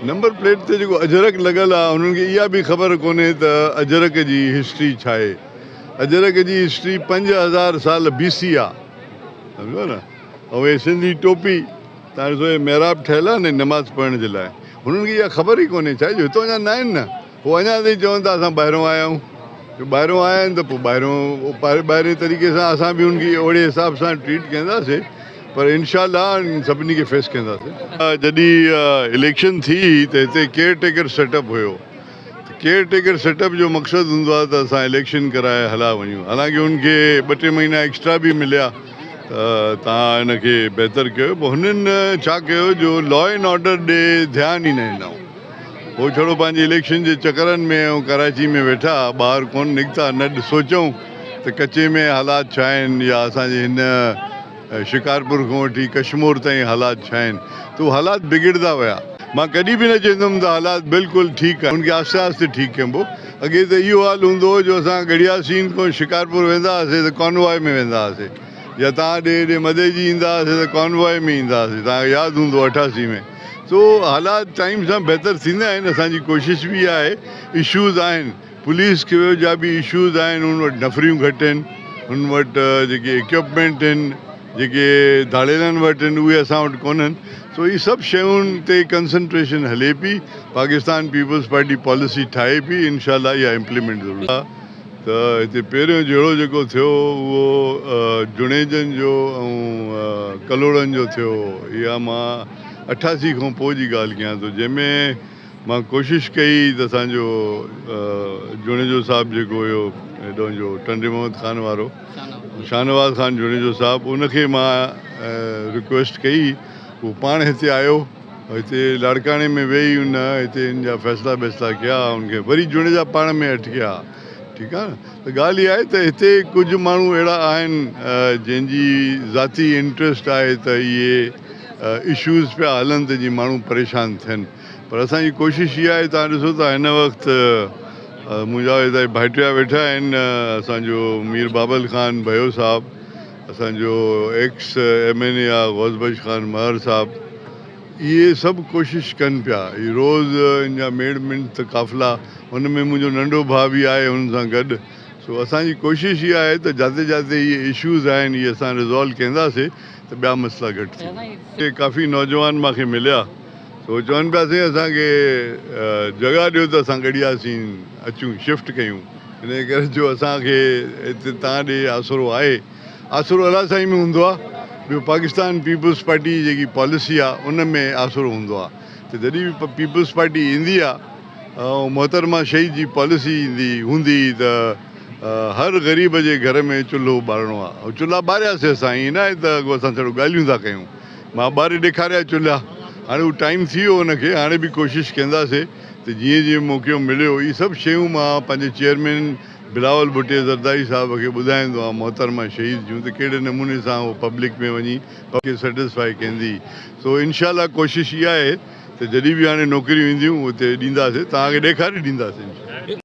Number plate ते जेको अजरक लॻल आहे उन्हनि खे इहा बि ख़बर कोन्हे त अजरक जी हिस्ट्री छा आहे। अजरक जी हिस्ट्री 5000 साल BC आहे, सम्झो न। ऐं इहे सिंधी टोपी तव्हां ॾिसो इहे महिराब ठहियल आहे न नमाज़ पढ़ण जे लाइ, हुननि खे इहा ख़बर ई कोन्हे छा जो हितां जा न आहिनि न। उहो अञा ताईं चवनि था असां ॿाहिरों आया आहियूं, ॿाहिरों आया आहिनि त पोइ ॿाहिरें तरीक़े सां असां बि उनखे ओड़े हिसाब सां ट्रीट कंदासीं, पर इनशाअल्लाह सभिनी खे फेस कंदासीं। जॾहिं इलेक्शन थी त हिते केयर टेकर सेटअप हुयो। केयर टेकर सेटअप जो मक़सदु हूंदो आहे त असां इलेक्शन कराए हला वञूं। हालांकि उनखे 2-3 महीना एक्स्ट्रा बि मिलिया त तव्हां हिनखे बहितर कयो। पोइ हुननि छा कयो जो लॉ एंड ऑर्डर ॾे ध्यानु ई न ॾिनऊं। उहो छड़ो पंहिंजे इलेक्शन जे चकरनि में ऐं कराची में वेठा, ॿाहिरि कोन निकिता। न सोचूं त कचे में हालात छा आहिनि या असांजे हिन शिकारपुर खां वठी कश्मीर ताईं हालात छा आहिनि, त उहे हालात बिगड़ंदा विया। मां कॾहिं बि न चवंदुमि त हालात बिल्कुलु ठीकु आहे, उनखे आहिस्ते आहिस्ते ठीकु कबो। अॻे त इहो हाल हूंदो हो जो असां गड़िया सीन खां शिकारपुर वेंदा हुआसीं त कॉन्वॉय में वेंदा हुआसीं, या तव्हां हेॾे मदे जी ईंदा हुआसीं त कॉन्वॉय में ईंदा हुआसीं, तव्हांखे यादि हूंदो 88 में। सो हालात टाइम सां बहितर थींदा आहिनि। असांजी कोशिशि बि आहे। इशूज़ आहिनि, पुलिस खे जा बि इशूज़ आहिनि, हुन वटि नफ़रियूं घटि आहिनि, हुन वटि जेके इक्विपमेंट आहिनि, जेके धाड़ेलनि वटि आहिनि, उहे असां वटि कोन्हनि। सो इहे सभु शयुनि ते कंसंट्रेशन हले पई। पाकिस्तान पीपल्स पार्टी पॉलिसी ठाहे पई, इनशाअल्लाह इहा इम्प्लीमेंट ज़रूरु आहे। त हिते पहिरियों जहिड़ो जेको थियो उहो जुणेजनि जो ऐं कलोड़नि जो थियो। इहा मां 88 खां पोइ जी ॻाल्हि कयां थो, जंहिंमें मां कोशिशि कई त असांजो जुणेजो साहिबु जेको हुयो हेॾो जो टंडे मोहम्मद ख़ान वारो, शाहनवाज़ ख़ान जुणेजो साहिबु, उनखे मां रिक्वेस्ट कई। उहो पाण हिते आयो, हिते लाड़काणे में वेही उन हिते हिन जा फ़ैसिला वैसिला कया, उनखे वरी जुणेजा पाण में अटकिया। ठीकु आहे न। त ॻाल्हि इहा आहे त हिते कुझु माण्हू अहिड़ा आहिनि जंहिंजी ज़ाती इंट्रस्ट आहे त इहे इशूज़ पिया हलनि त जीअं माण्हू परेशान थियनि। पर असांजी कोशिशि इहा आहे, तव्हां ॾिसो था हिन वक़्तु मुंहिंजा हिते भाइटिया वेठा आहिनि, असांजो मीर बाबल ख़ान भयो साहिबु, असांजो एक्स MNA आहे गौज़बश ख़ान महर साहिबु, इहे सभु कोशिशि कनि पिया। इहे रोज़ इन जा मेड़ मिंट काफ़िला, हुन में मुंहिंजो नंढो भाउ बि आहे हुन सां गॾु। सो असांजी कोशिशि इहा आहे त जिते जिते इहे इशूज़ आहिनि इहे असां रिज़ॉल्व कंदासीं त ॿिया मसइला घटि थींदा। काफ़ी नौजवान मूंखे मिलिया, सो चवनि पियासीं असांखे जॻह ॾियो त असां गॾियासीं अचूं, शिफ्ट कयूं। इन करे जो असांखे हिते तव्हां ॾे आसिरो आहे। आसिरो अलाह साईं में हूंदो आहे, ॿियो पाकिस्तान पीपल्स पार्टी जेकी पॉलिसी आहे उन में आसिरो हूंदो आहे। त जॾहिं बि पीपल्स पार्टी ईंदी आहे ऐं मोहतरमा शहीद जी पॉलिसी हूंदी त हर ग़रीब जे घर में चुल्हो ॿारिणो आहे। ऐं चुल्हा ॿारियासीं असां, ईअं न आहे त अॻो असां थोरो ॻाल्हियूं था कयूं। मां ॿारे ॾेखारिया चुल्हा, हाणे उहो टाइम थी वियो हुनखे, हाणे बि कोशिशि कंदासीं त जीअं जीअं मौक़ो मिलियो इहे सभु शयूं मां पंहिंजे चेयरमैन बिलावल भुट्टे ज़रदारी साहिब खे ॿुधाईंदो आहियां मोहतरमा शहीद जूं, त कहिड़े नमूने सां उहो पब्लिक में वञी खे सेटिस्फाई कंदी। सो इनशाअल्लाह कोशिशि इहा आहे त जॾहिं बि हाणे नौकिरियूं ईंदियूं उते ॾींदासीं, तव्हांखे ॾेखारे ॾींदासीं।